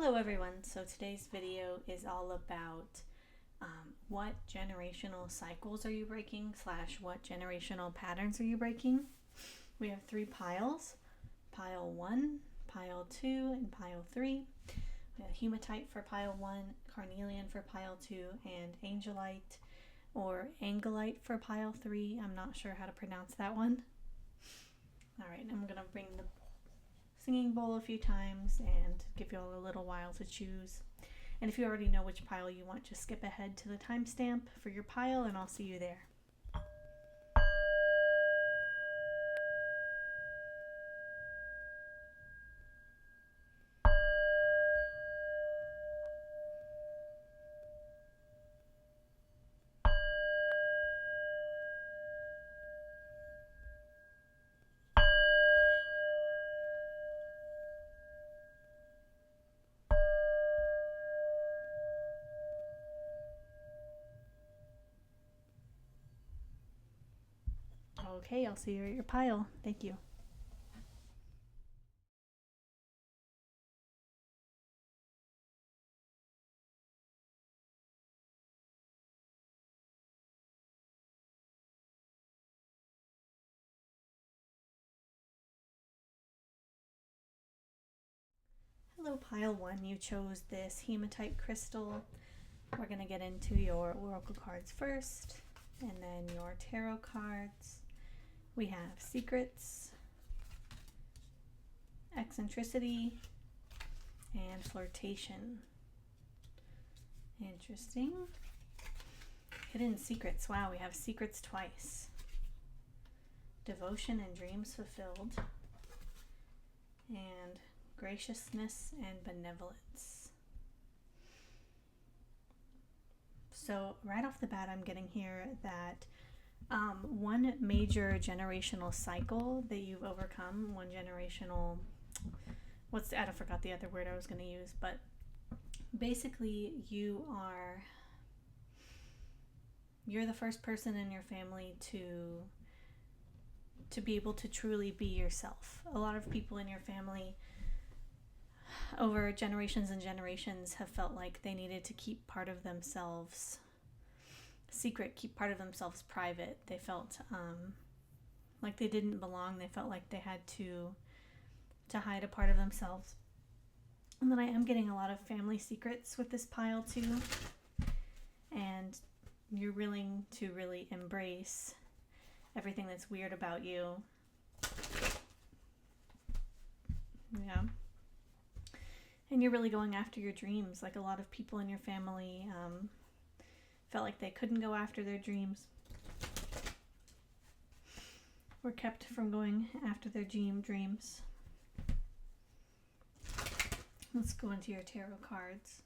Hello everyone, so today's video is all about what generational cycles are you breaking / what generational patterns are you breaking. We have 3 piles, pile 1, pile 2, and pile 3. We have hematite for pile 1, carnelian for pile 2, and angelite or angelite for pile 3. I'm not sure how to pronounce that one. Alright, I'm going to bring the singing bowl a few times and give you all a little while to choose. And if you already know which pile you want, just skip ahead to the timestamp for your pile and I'll see you there. Okay, I'll see you at your pile. Thank you. Hello, pile 1. You chose this hematite crystal. We're going to get into your oracle cards first, and then your tarot cards. We have secrets, eccentricity, and flirtation. Interesting. Hidden secrets. Wow, we have secrets twice. Devotion and dreams fulfilled. And graciousness and benevolence. So right off the bat, I'm getting here that one major generational cycle that you've overcome, one generational, I forgot the other word I was going to use, but basically you're the first person in your family to be able to truly be yourself. A lot of people in your family over generations and generations have felt like they needed to keep part of themselves secret, keep part of themselves private. They felt like they didn't belong. They felt like they had to hide a part of themselves. And then I am getting a lot of family secrets with this pile too. And you're willing to really embrace everything that's weird about you. Yeah. And you're really going after your dreams. Like a lot of people in your family felt like they couldn't go after their dreams. Were kept from going after their dreams. Let's go into your tarot cards.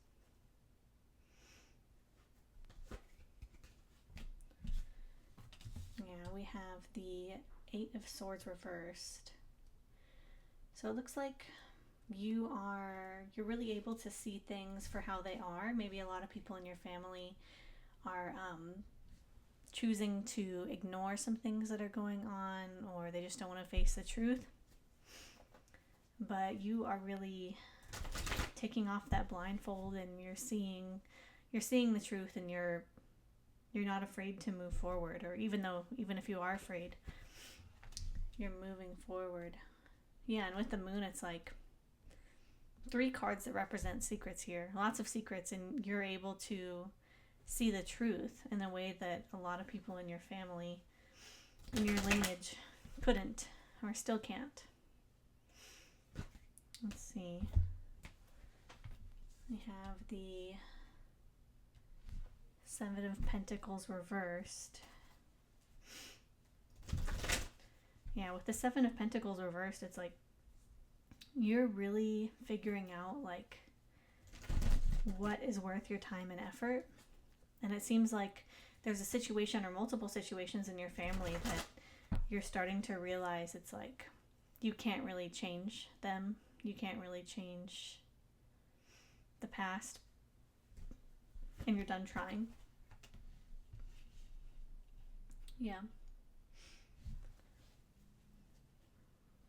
Yeah, we have the 8 of Swords reversed. So it looks like you're really able to see things for how they are. Maybe a lot of people in your family are choosing to ignore some things that are going on, or they just don't want to face the truth. But you are really taking off that blindfold and you're seeing the truth, and you're not afraid to move forward, or even if you are afraid, you're moving forward. Yeah, and with the moon, it's like 3 cards that represent secrets here. Lots of secrets, and you're able to see the truth in a way that a lot of people in your family, in your lineage, couldn't or still can't. Let's see. We have the 7 of Pentacles reversed. Yeah, with the 7 of Pentacles reversed, it's like you're really figuring out like what is worth your time and effort. And it seems like there's a situation or multiple situations in your family that you're starting to realize it's like you can't really change them. You can't really change the past. And you're done trying. Yeah.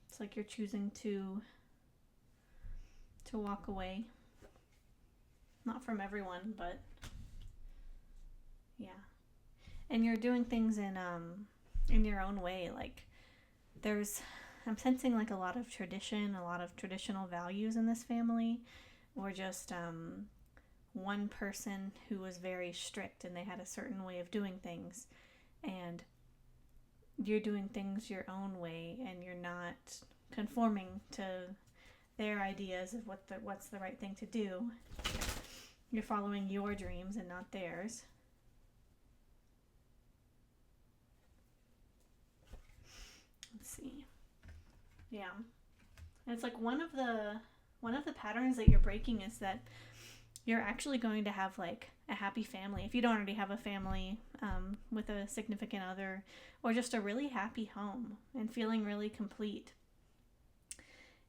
It's like you're choosing to walk away not from everyone, but yeah. And you're doing things in your own way. Like I'm sensing like a lot of tradition, a lot of traditional values in this family, or just one person who was very strict and they had a certain way of doing things, and you're doing things your own way and you're not conforming to their ideas of what's the right thing to do. You're following your dreams and not theirs. Let's see. Yeah. And it's like one of the patterns that you're breaking is that you're actually going to have like a happy family. If you don't already have a family with a significant other, or just a really happy home and feeling really complete.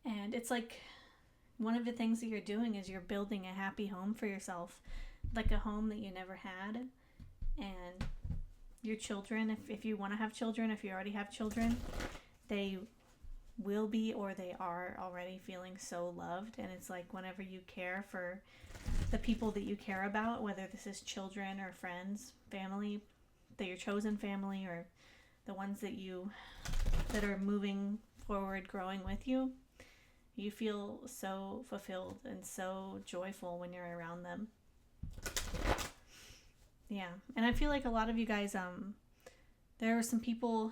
And it's like one of the things that you're doing is you're building a happy home for yourself, like a home that you never had. And your children, if you want to have children, if you already have children, they will be, or they are already feeling so loved. And it's like whenever you care for the people that you care about, whether this is children or friends, family, that your chosen family, or the ones that are moving forward, growing with you, you feel so fulfilled and so joyful when you're around them. Yeah. And I feel like a lot of you guys, there are some people,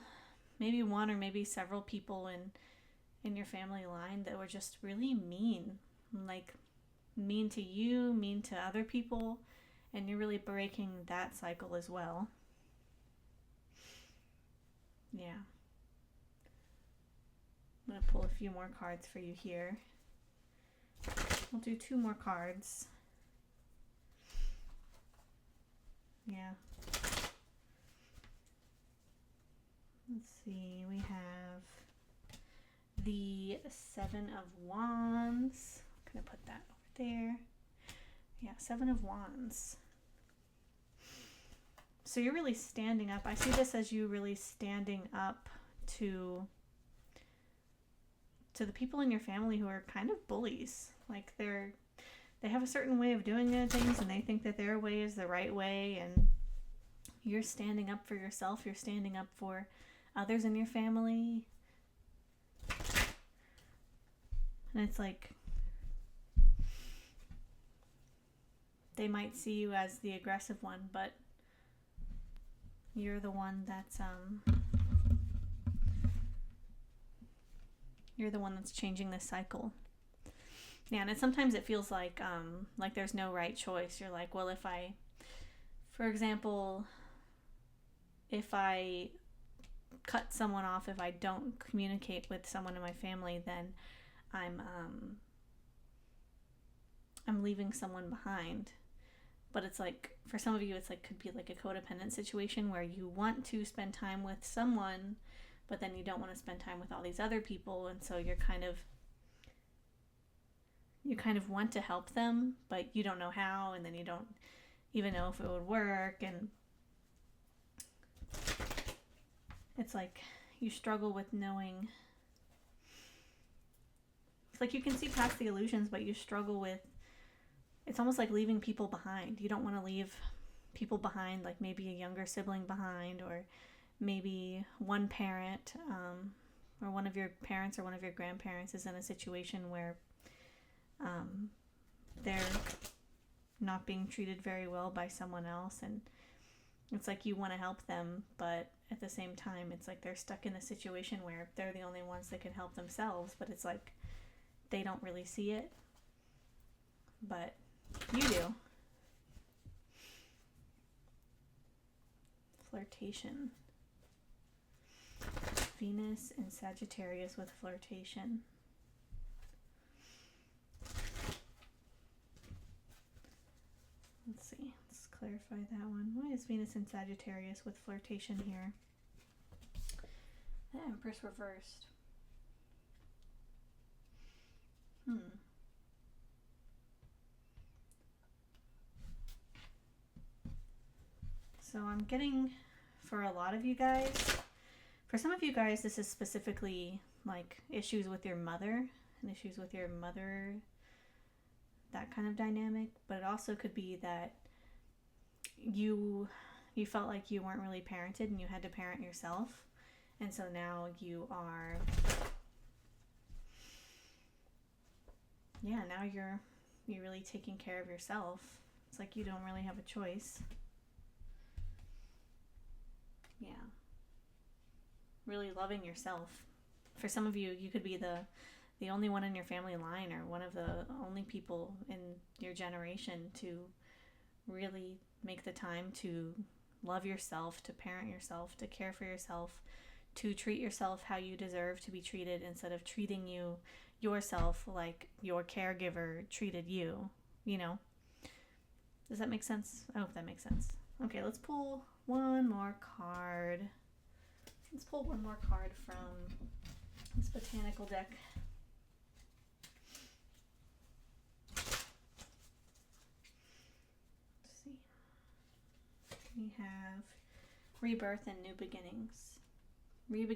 maybe one or maybe several people in your family line that were just really mean, like mean to you, mean to other people, and you're really breaking that cycle as well. Yeah. I'm going to pull a few more cards for you here. We'll do 2 more cards. Yeah. Let's see. We have the 7 of Wands. I'm going to put that over there. Yeah, 7 of Wands. So you're really standing up. I see this as you really standing up to the people in your family who are kind of bullies. Like they have a certain way of doing things and they think that their way is the right way, and you're standing up for yourself. You're standing up for others in your family. And it's like they might see you as the aggressive one, but you're the one that's changing this cycle. Yeah, and sometimes it feels like there's no right choice. You're like, well, for example, if I cut someone off, if I don't communicate with someone in my family, then I'm leaving someone behind. But it's like, for some of you, it's like could be like a codependent situation where you want to spend time with someone, but then you don't want to spend time with all these other people, and so you kind of want to help them, but you don't know how, and then you don't even know if it would work, and it's like you struggle with knowing. It's like you can see past the illusions, but you struggle with, it's almost like leaving people behind. You don't want to leave people behind, like maybe a younger sibling behind, or maybe one parent, or one of your parents or one of your grandparents is in a situation where they're not being treated very well by someone else, and it's like you want to help them, but at the same time it's like they're stuck in a situation where they're the only ones that can help themselves, but it's like they don't really see it, but you do. Flirtation. Venus and Sagittarius with flirtation. Let's see. Let's clarify that one. Why is Venus and Sagittarius with flirtation here? The Empress reversed. So I'm getting, for a lot of you guys, for some of you guys, this is specifically like issues with your mother, and issues with your mother, that kind of dynamic, but it also could be that you felt like you weren't really parented and you had to parent yourself, and so now you are, now you're really taking care of yourself. It's like you don't really have a choice. Yeah. Really loving yourself. For some of you, you could be the only one in your family line, or one of the only people in your generation to really make the time to love yourself, to parent yourself, to care for yourself, to treat yourself how you deserve to be treated, instead of treating yourself like your caregiver treated you, Does that make sense? I hope that makes sense. Okay, let's pull one more card. Let's pull one more card from this botanical deck. Let's see. We have rebirth and new beginnings. New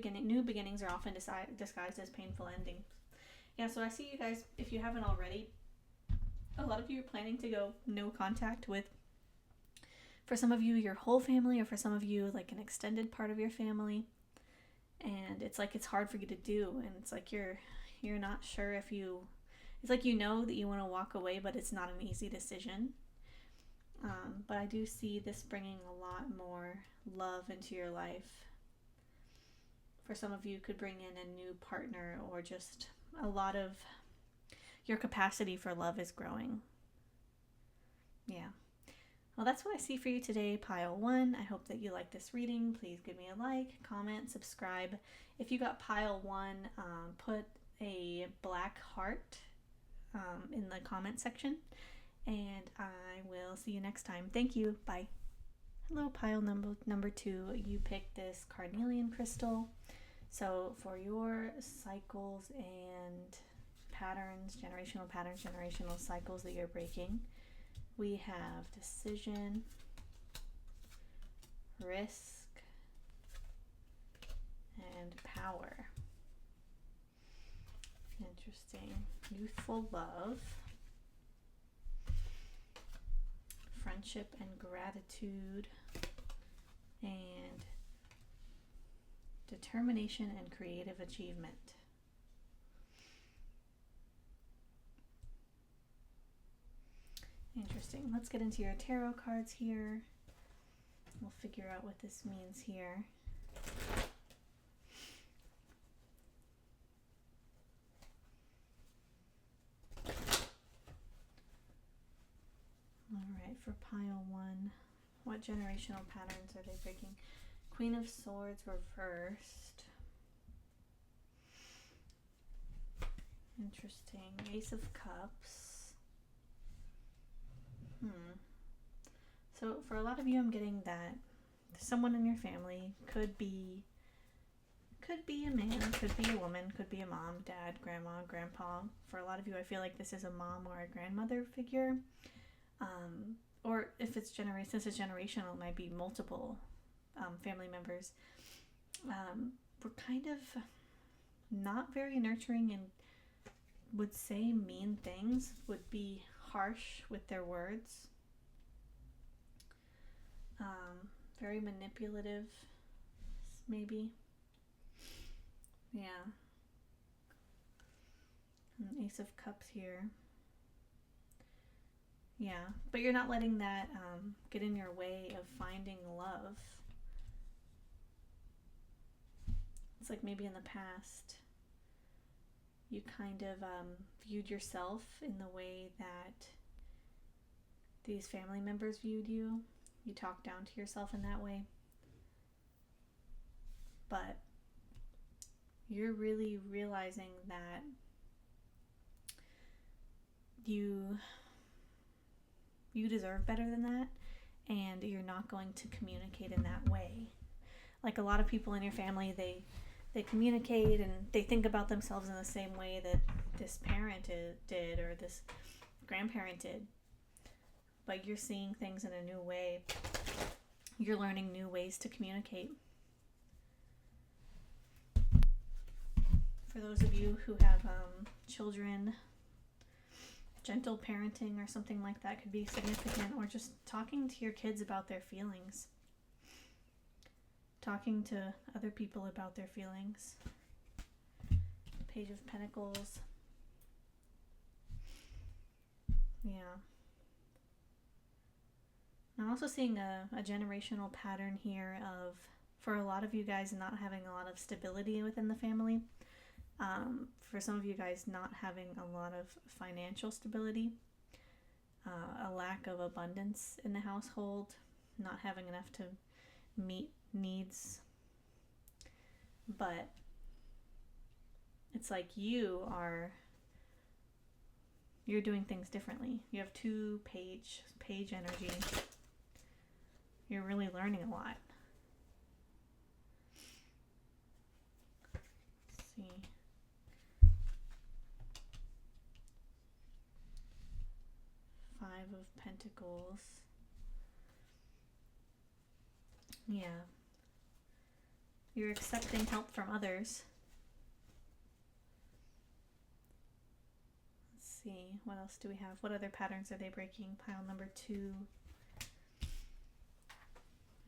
beginnings are often disguised as painful endings. Yeah, so I see you guys, if you haven't already, a lot of you are planning to go no contact with, for some of you, your whole family, or for some of you, like an extended part of your family. And it's like it's hard for you to do, and it's like you're not sure if you, it's like that you want to walk away, but it's not an easy decision. But I do see this bringing a lot more love into your life. For some of you, could bring in a new partner, or just a lot of your capacity for love is growing. Yeah. Well, that's what I see for you today, pile 1. I hope that you like this reading. Please give me a like, comment, subscribe. If you got pile 1, put a black heart in the comment section, and I will see you next time. Thank you. Bye. Hello, pile number 2. You picked this carnelian crystal. So for your cycles and patterns, generational cycles that you're breaking, we have decision, risk, and power. Interesting. Youthful love, friendship and gratitude, and determination and creative achievement. Interesting. Let's get into your tarot cards here. We'll figure out what this means here. All right, for pile 1, what generational patterns are they breaking? Queen of Swords reversed. Interesting. Ace of Cups. So for a lot of you, I'm getting that someone in your family could be a man, could be a woman, could be a mom, dad, grandma, grandpa. For a lot of you, I feel like this is a mom or a grandmother figure. Or if it's since it's generational, it might be multiple family members. We're kind of not very nurturing and would say mean things, would be harsh with their words. Very manipulative, maybe. Yeah. An Ace of Cups here. Yeah, but you're not letting that get in your way of finding love. It's like maybe in the past you kind of viewed yourself in the way that these family members viewed you. You talk down to yourself in that way. But you're really realizing that you deserve better than that, and you're not going to communicate in that way. Like a lot of people in your family, they communicate and they think about themselves in the same way that this parent did or this grandparent did. But you're seeing things in a new way. You're learning new ways to communicate. For those of you who have children gentle parenting or something like that could be significant, or just talking to your kids about their feelings. Talking to other people about their feelings. Page of Pentacles. Yeah. I'm also seeing a generational pattern here of, for a lot of you guys, not having a lot of stability within the family. For some of you guys, not having a lot of financial stability. A lack of abundance in the household. Not having enough to meet needs. But it's like you're doing things differently. You have 2 page energy. You're really learning a lot. Let's see. Five of Pentacles. Yeah. You're accepting help from others. Let's see. What else do we have? What other patterns are they breaking? Pile number 2.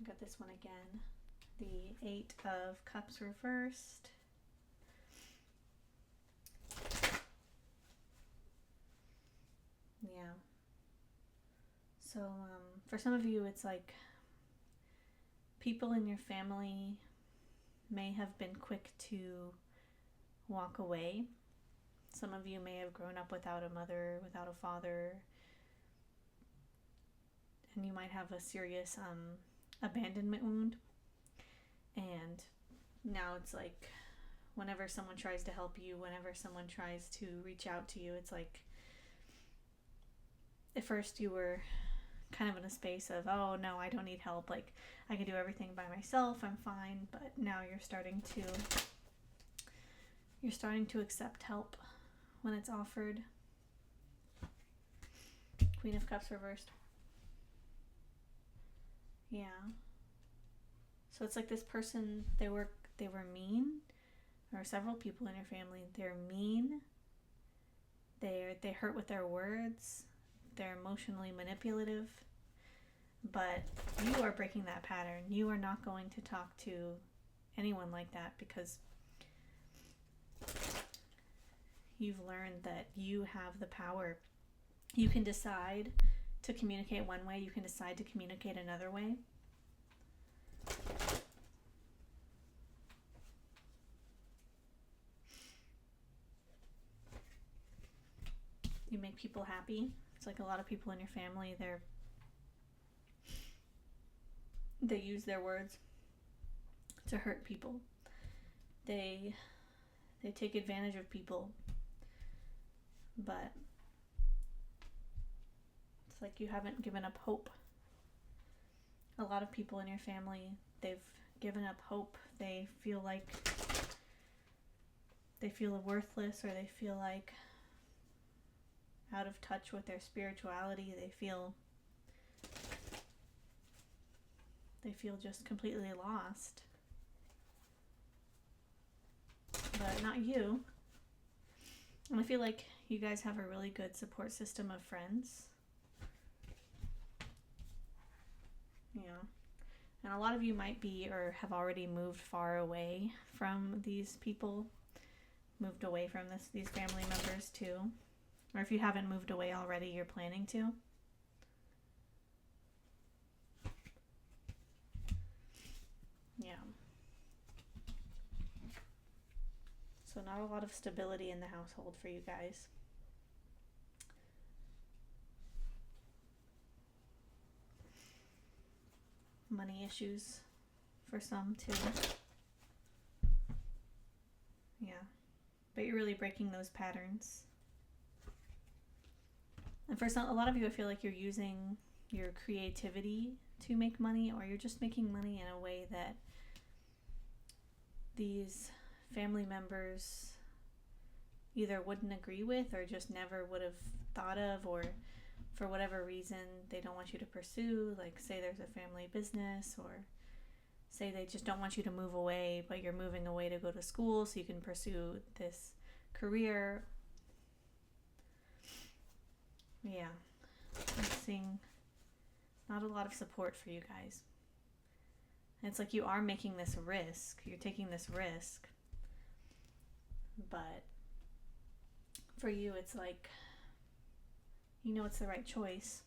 I got this one again. The 8 of Cups reversed. Yeah. So for some of you, it's like people in your family may have been quick to walk away. Some of you may have grown up without a mother, without a father, and you might have a serious abandonment wound. And now it's like whenever someone tries to help you, whenever someone tries to reach out to you, it's like at first you were kind of in a space of, oh no, I don't need help, like I can do everything by myself, I'm fine. But now you're starting to accept help when it's offered. Queen of Cups reversed. Yeah. So it's like this person, they were mean, or several people in your family, they're mean, they hurt with their words, they're emotionally manipulative, but you are breaking that pattern. You are not going to talk to anyone like that, because you've learned that you have the power. You can decide to communicate one way, you can decide to communicate another way. You make people happy. It's like a lot of people in your family, they use their words to hurt people. They take advantage of people. But it's like you haven't given up hope. A lot of people in your family, they've given up hope. They feel worthless, or they feel like out of touch with their spirituality. They feel just completely lost. But not you. And I feel like you guys have a really good support system of friends. Yeah. And a lot of you might be or have already moved far away from these people. Moved away from these family members too. Or if you haven't moved away already, you're planning to. Yeah. So not a lot of stability in the household for you guys. Money issues for some too. Yeah. But you're really breaking those patterns. And for a lot of you, I feel like you're using your creativity to make money, or you're just making money in a way that these family members either wouldn't agree with or just never would have thought of, or for whatever reason they don't want you to pursue. Like say there's a family business, or say they just don't want you to move away, but you're moving away to go to school so you can pursue this career. Yeah. I'm seeing not a lot of support for you guys. It's like you are making this risk. You're taking this risk. But for you, it's like, you know it's the right choice.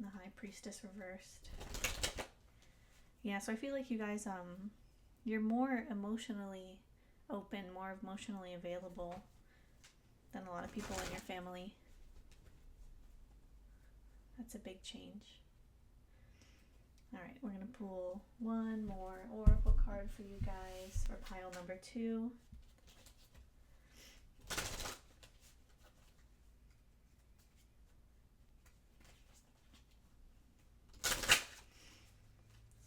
The High Priestess reversed. Yeah, so I feel like you guys, you're more emotionally open, more emotionally available than a lot of people in your family. That's a big change. All right, we're going to pull one more oracle card for you guys for pile number 2.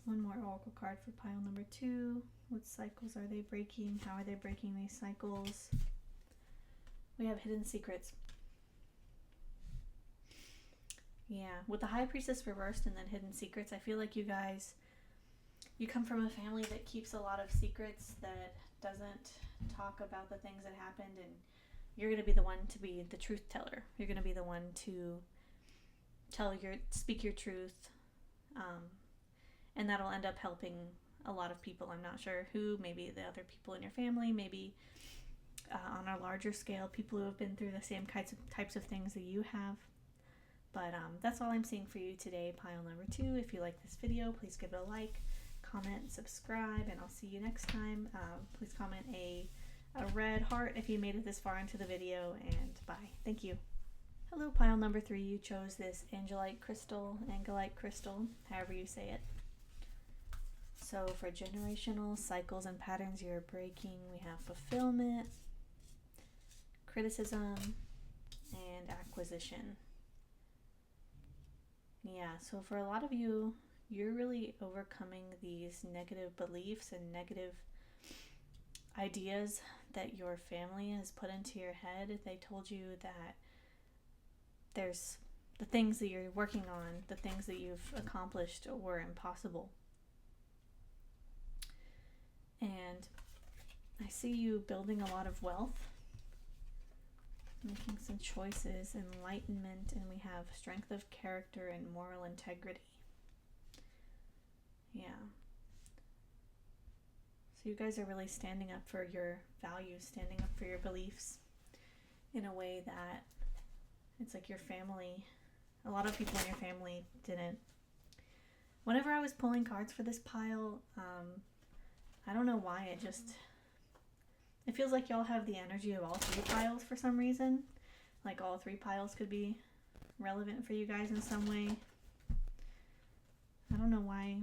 One more oracle card for pile number 2. What cycles are they breaking? How are they breaking these cycles? We have hidden secrets. Yeah, with the High Priestess reversed and then hidden secrets, I feel like you guys, you come from a family that keeps a lot of secrets, that doesn't talk about the things that happened, and you're going to be the one to be the truth teller. You're going to be the one to speak your truth, and that'll end up helping a lot of people. I'm not sure who, maybe the other people in your family, maybe on a larger scale, people who have been through the same types of things that you have. But that's all I'm seeing for you today, pile number 2. If you like this video, please give it a like, comment, subscribe, and I'll see you next time. Please comment a red heart if you made it this far into the video, and bye. Thank you. Hello, pile number 3. You chose this Angelite crystal, however you say it. So for generational cycles and patterns you're breaking, we have fulfillment, criticism, and acquisition. Yeah, so for a lot of you, you're really overcoming these negative beliefs and negative ideas that your family has put into your head. They told you that there's the things that you're working on, the things that you've accomplished were impossible. And I see you building a lot of wealth, making some choices, enlightenment, and we have strength of character and moral integrity. Yeah. So you guys are really standing up for your values, standing up for your beliefs in a way that it's like your family, a lot of people in your family didn't. Whenever I was pulling cards for this pile, I don't know why, it feels like y'all have the energy of all 3 piles for some reason. Like all 3 piles could be relevant for you guys in some way. I don't know why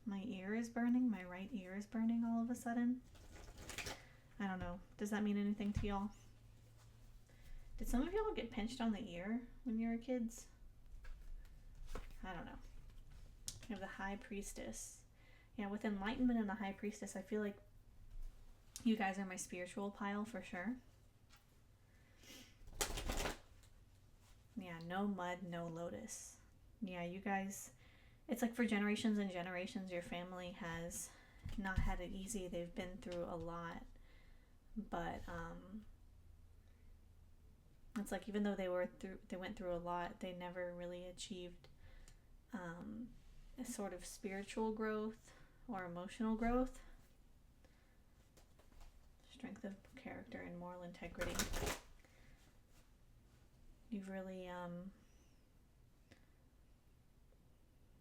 my ear is burning. My right ear is burning all of a sudden. I don't know. Does that mean anything to y'all? Did some of y'all get pinched on the ear when you were kids? I don't know. You have the High Priestess. Yeah, with enlightenment and the High Priestess, I feel like you guys are my spiritual pile for sure. Yeah, no mud, no lotus. Yeah, you guys, it's like for generations and generations, your family has not had it easy. They've been through a lot. But it's like even though they went through a lot, they never really achieved a sort of spiritual growth or emotional growth. Strength of character and moral integrity. You've really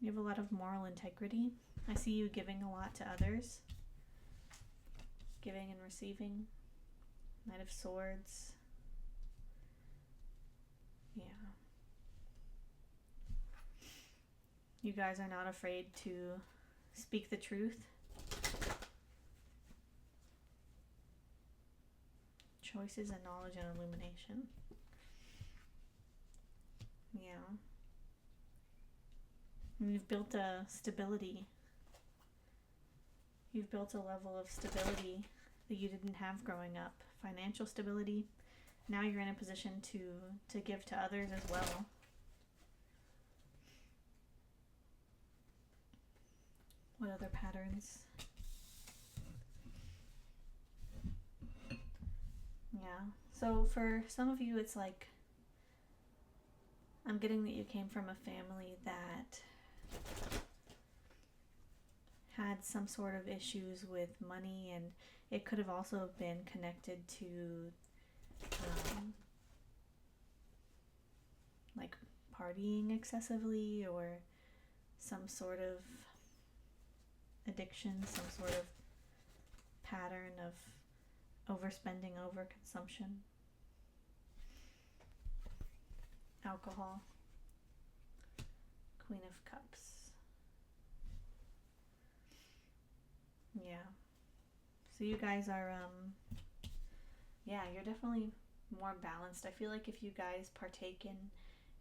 you have a lot of moral integrity. I see you giving a lot to others, giving and receiving. Knight of Swords. Yeah, you guys are not afraid to speak the truth. Choices and knowledge and illumination. Yeah. And you've built a stability. You've built a level of stability that you didn't have growing up. Financial stability. Now you're in a position to give to others as well. What other patterns? Yeah. So for some of you, it's like I'm getting that you came from a family that had some sort of issues with money, and it could have also been connected to like partying excessively, or some sort of addiction, some sort of pattern of overspending, overconsumption, alcohol, Queen of Cups. Yeah. So you guys are, you're definitely more balanced. I feel like if you guys partake in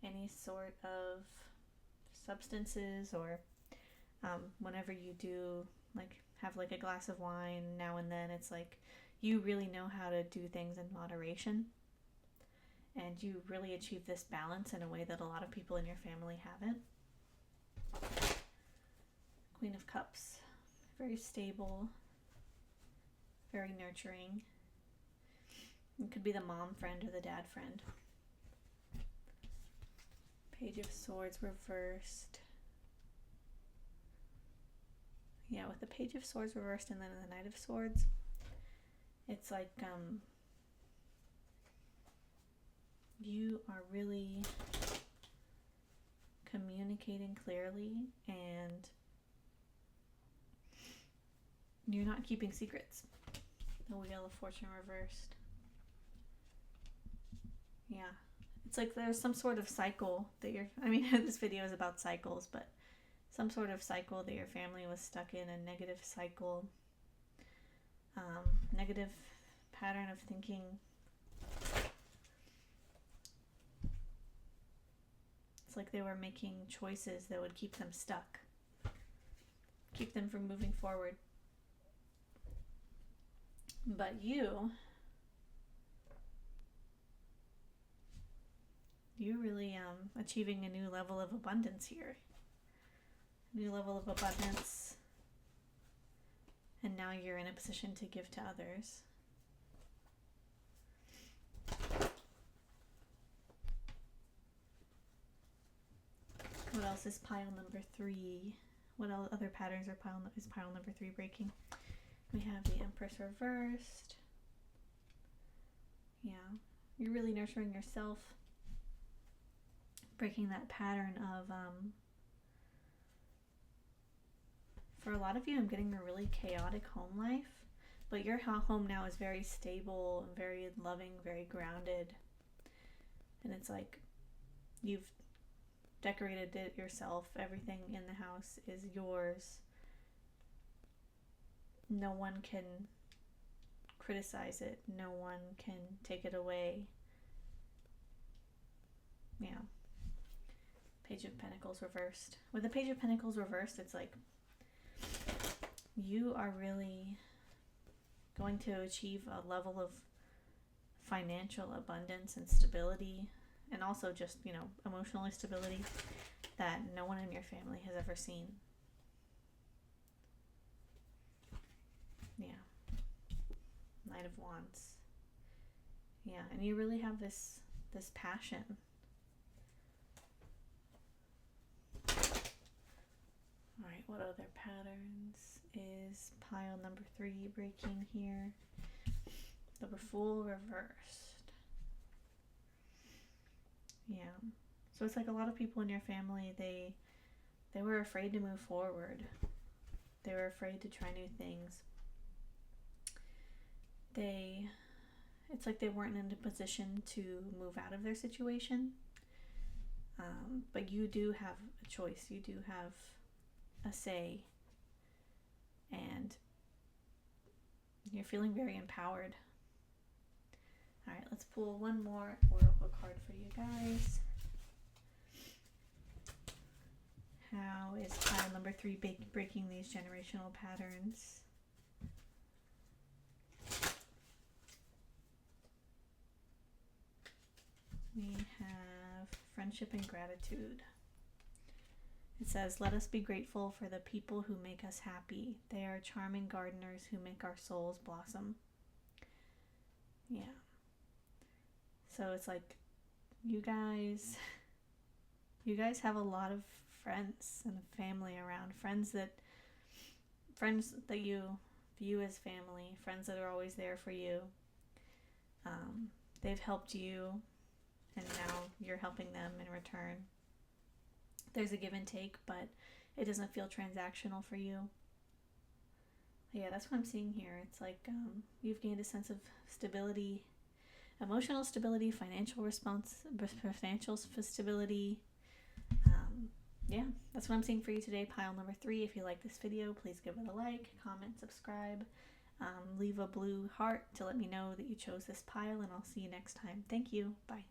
any sort of substances, or whenever you do, like, have like a glass of wine now and then, it's like you really know how to do things in moderation, and you really achieve this balance in a way that a lot of people in your family haven't. Queen of Cups, very stable, very nurturing. It could be the mom friend or the dad friend. Page of Swords reversed. Yeah, with the Page of Swords reversed and then the Knight of Swords, it's like you are really communicating clearly, and you're not keeping secrets. The Wheel of Fortune reversed. Yeah. It's like there's some sort of cycle that this video is about cycles, but some sort of cycle that your family was stuck in, a negative cycle, negative pattern of thinking. It's like they were making choices that would keep them stuck, keep them from moving forward. But you're really achieving a new level of abundance here. New level of abundance, and now you're in a position to give to others. What else is pile number 3? What other patterns is pile number 3 breaking? We have the Empress reversed. Yeah, you're really nurturing yourself, breaking that pattern of for a lot of you, I'm getting a really chaotic home life, but your home now is very stable, very loving, very grounded. And it's like you've decorated it yourself. Everything in the house is yours. No one can criticize it. No one can take it away. Yeah. Page of Pentacles reversed. With the Page of Pentacles reversed, it's like you are really going to achieve a level of financial abundance and stability, and also just, emotional stability that no one in your family has ever seen. Yeah. Knight of Wands. Yeah, and you really have this passion. Alright, what other patterns is pile number 3 breaking here? The Fool reversed. Yeah. So it's like a lot of people in your family, they were afraid to move forward. They were afraid to try new things. It's like they weren't in a position to move out of their situation. But you do have a choice. You do have a say, and you're feeling very empowered. All right, let's pull one more oracle card for you guys. How is pile number 3 breaking these generational patterns? We have friendship and gratitude. It says, let us be grateful for the people who make us happy. They are charming gardeners who make our souls blossom. Yeah. So it's like you guys You guys have a lot of friends and family around, friends that you view as family, friends that are always there for you. They've helped you, and now you're helping them in return. There's a give and take, but it doesn't feel transactional for you. Yeah, that's what I'm seeing here. It's like you've gained a sense of stability, emotional stability, financial stability. Yeah, that's what I'm seeing for you today, pile number 3. If you like this video, please give it a like, comment, subscribe, leave a blue heart to let me know that you chose this pile, and I'll see you next time. Thank you. Bye.